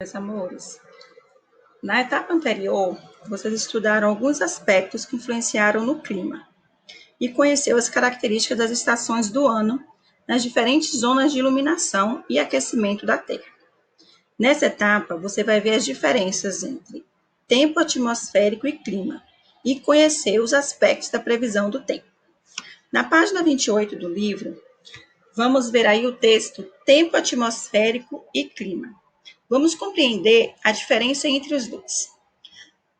Meus amores, na etapa anterior, vocês estudaram alguns aspectos que influenciaram no clima e conheceu as características das estações do ano nas diferentes zonas de iluminação e aquecimento da Terra. Nessa etapa, você vai ver as diferenças entre tempo atmosférico e clima e conhecer os aspectos da previsão do tempo. Na página 28 do livro, vamos ver aí o texto Tempo atmosférico e clima. Vamos compreender a diferença entre os dois.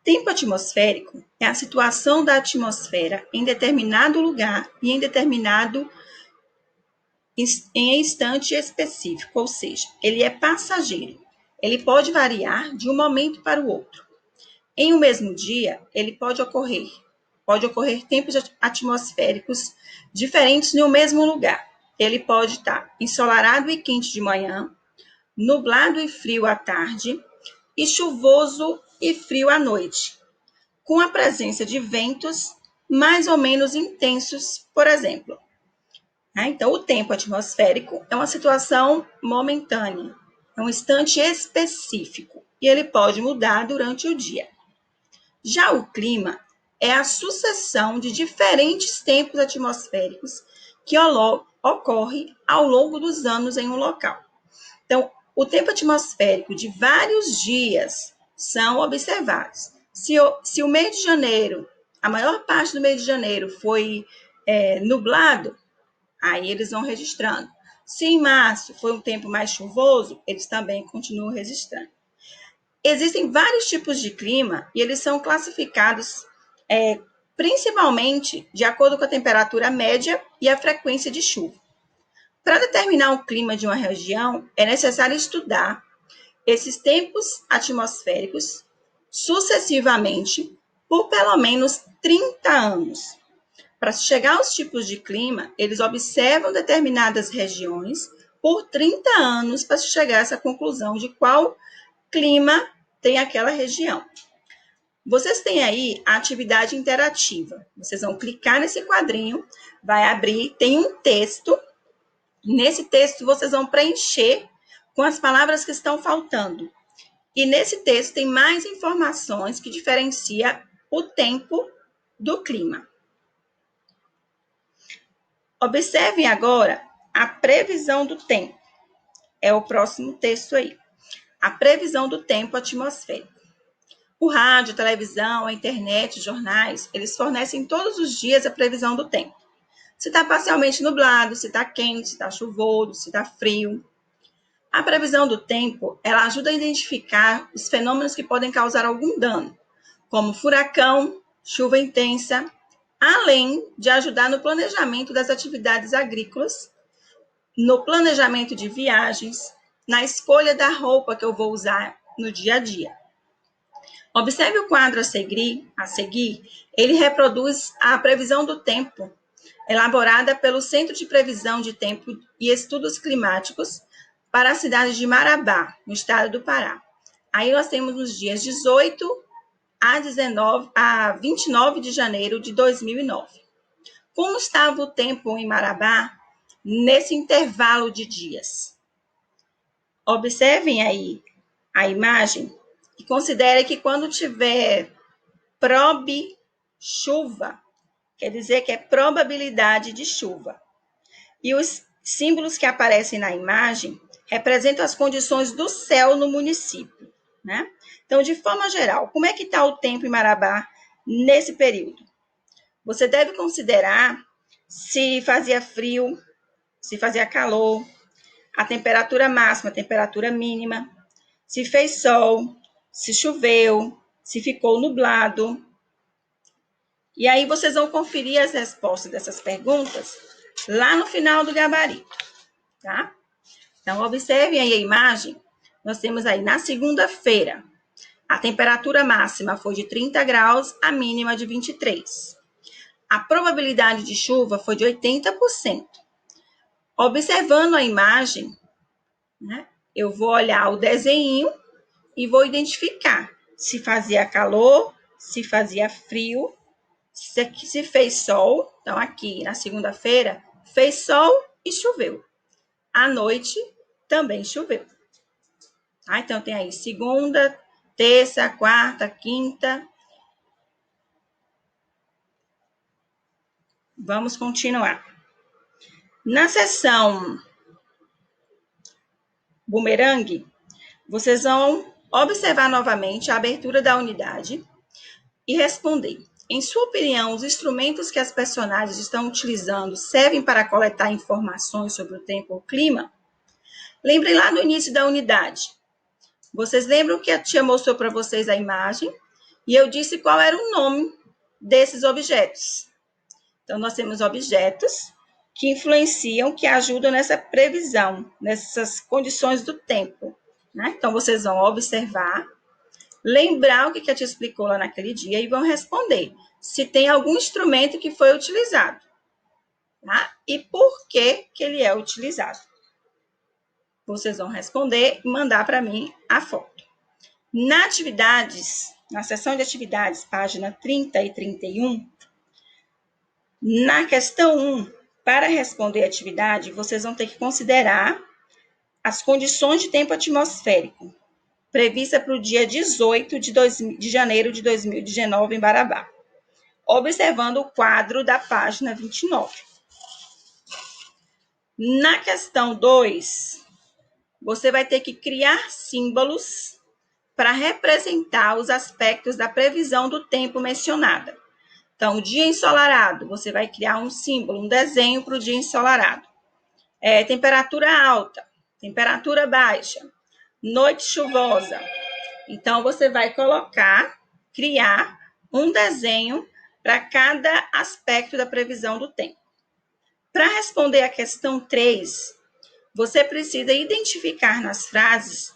Tempo atmosférico é a situação da atmosfera em determinado lugar e em instante específico, ou seja, ele é passageiro. Ele pode variar de um momento para o outro. Em um mesmo dia, ele pode ocorrer tempos atmosféricos diferentes no mesmo lugar. Ele pode estar ensolarado e quente de manhã, nublado e frio à tarde e chuvoso e frio à noite, com a presença de ventos mais ou menos intensos, por exemplo. Então, o tempo atmosférico é uma situação momentânea, é um instante específico, e ele pode mudar durante o dia. Já o clima é a sucessão de diferentes tempos atmosféricos que ocorre ao longo dos anos em um local. Então, o tempo atmosférico de vários dias são observados. Se o mês de janeiro, a maior parte do mês de janeiro foi nublado, aí eles vão registrando. Se em março foi um tempo mais chuvoso, eles também continuam registrando. Existem vários tipos de clima e eles são classificados principalmente de acordo com a temperatura média e a frequência de chuva. Para determinar o clima de uma região, é necessário estudar esses tempos atmosféricos sucessivamente por pelo menos 30 anos. Para chegar aos tipos de clima, eles observam determinadas regiões por 30 anos para chegar a essa conclusão de qual clima tem aquela região. Vocês têm aí a atividade interativa. Vocês vão clicar nesse quadrinho, vai abrir, tem um texto. Nesse texto, vocês vão preencher com as palavras que estão faltando. E nesse texto tem mais informações que diferenciam o tempo do clima. Observem agora a previsão do tempo. É o próximo texto aí. A previsão do tempo atmosférico. O rádio, a televisão, a internet, jornais, eles fornecem todos os dias a previsão do tempo. Se está parcialmente nublado, se está quente, se está chuvoso, se está frio. A previsão do tempo, ela ajuda a identificar os fenômenos que podem causar algum dano, como furacão, chuva intensa, além de ajudar no planejamento das atividades agrícolas, no planejamento de viagens, na escolha da roupa que eu vou usar no dia a dia. Observe o quadro a seguir, ele reproduz a previsão do tempo, elaborada pelo Centro de Previsão de Tempo e Estudos Climáticos para a cidade de Marabá, no estado do Pará. Aí nós temos os dias 18 a 29 de janeiro de 2009. Como estava o tempo em Marabá nesse intervalo de dias? Observem aí a imagem e considere que quando tiver chuva, quer dizer que é probabilidade de chuva. E os símbolos que aparecem na imagem representam as condições do céu no município, né? Então, de forma geral, como é que está o tempo em Marabá nesse período? Você deve considerar se fazia frio, se fazia calor, a temperatura máxima, a temperatura mínima, se fez sol, se choveu, se ficou nublado. E aí vocês vão conferir as respostas dessas perguntas lá no final do gabarito, tá? Então, observem aí a imagem. Nós temos aí na segunda-feira, a temperatura máxima foi de 30 graus, a mínima de 23. A probabilidade de chuva foi de 80%. Observando a imagem, né, eu vou olhar o desenho e vou identificar se fazia calor, se fazia frio, se fez sol. Então, aqui na segunda-feira, fez sol e choveu. À noite, também choveu. Então, tem aí segunda, terça, quarta, quinta. Vamos continuar. Na seção bumerangue, vocês vão observar novamente a abertura da unidade e responder. Em sua opinião, os instrumentos que as personagens estão utilizando servem para coletar informações sobre o tempo ou clima? Lembrem lá no início da unidade. Vocês lembram que a tia mostrou para vocês a imagem e eu disse qual era o nome desses objetos. Então, nós temos objetos que influenciam, que ajudam nessa previsão, nessas condições do tempo. Né? Então, vocês vão observar, lembrar o que a tia explicou lá naquele dia e vão responder se tem algum instrumento que foi utilizado. Tá? E por que ele é utilizado. Vocês vão responder e mandar para mim a foto. Na seção de atividades, página 30 e 31, na questão 1, para responder a atividade, vocês vão ter que considerar as condições de tempo atmosférico prevista para o dia 18 de janeiro de 2019 em Marabá, observando o quadro da página 29. Na questão 2, você vai ter que criar símbolos para representar os aspectos da previsão do tempo mencionada. Então, o dia ensolarado, você vai criar um símbolo, um desenho para o dia ensolarado. Temperatura alta, temperatura baixa, noite chuvosa. Então, você vai criar um desenho para cada aspecto da previsão do tempo. Para responder a questão 3, você precisa identificar nas frases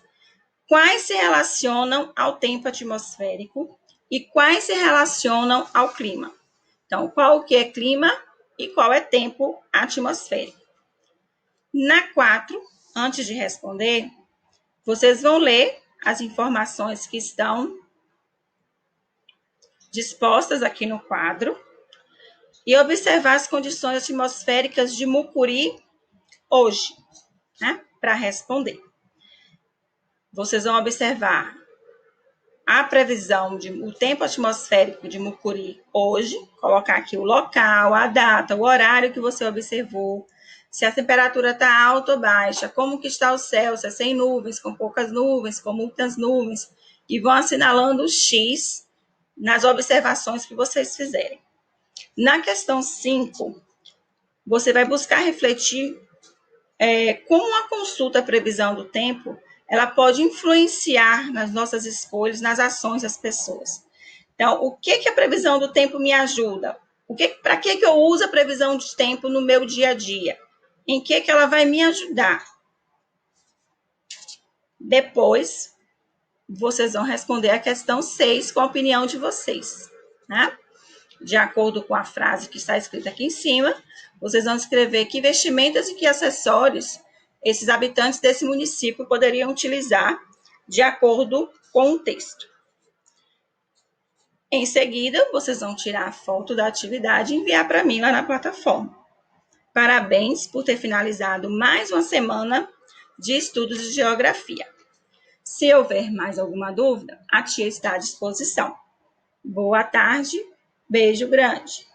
quais se relacionam ao tempo atmosférico e quais se relacionam ao clima. Então, qual que é clima e qual é tempo atmosférico. Na 4, antes de responder, vocês vão ler as informações que estão dispostas aqui no quadro e observar as condições atmosféricas de Mucuri hoje, né, para responder. Vocês vão observar a previsão o tempo atmosférico de Mucuri hoje, colocar aqui o local, a data, o horário que você observou, se a temperatura está alta ou baixa, como que está o céu, se é sem nuvens, com poucas nuvens, com muitas nuvens, e vão assinalando o X nas observações que vocês fizerem. Na questão 5, você vai buscar refletir como a consulta à previsão do tempo ela pode influenciar nas nossas escolhas, nas ações das pessoas. Então, o que a previsão do tempo me ajuda? Para que eu uso a previsão de tempo no meu dia a dia? Em que ela vai me ajudar? Depois, vocês vão responder a questão 6 com a opinião de vocês. Né? De acordo com a frase que está escrita aqui em cima, vocês vão escrever que vestimentas e que acessórios esses habitantes desse município poderiam utilizar de acordo com o texto. Em seguida, vocês vão tirar a foto da atividade e enviar para mim lá na plataforma. Parabéns por ter finalizado mais uma semana de estudos de geografia. Se houver mais alguma dúvida, a tia está à disposição. Boa tarde, beijo grande.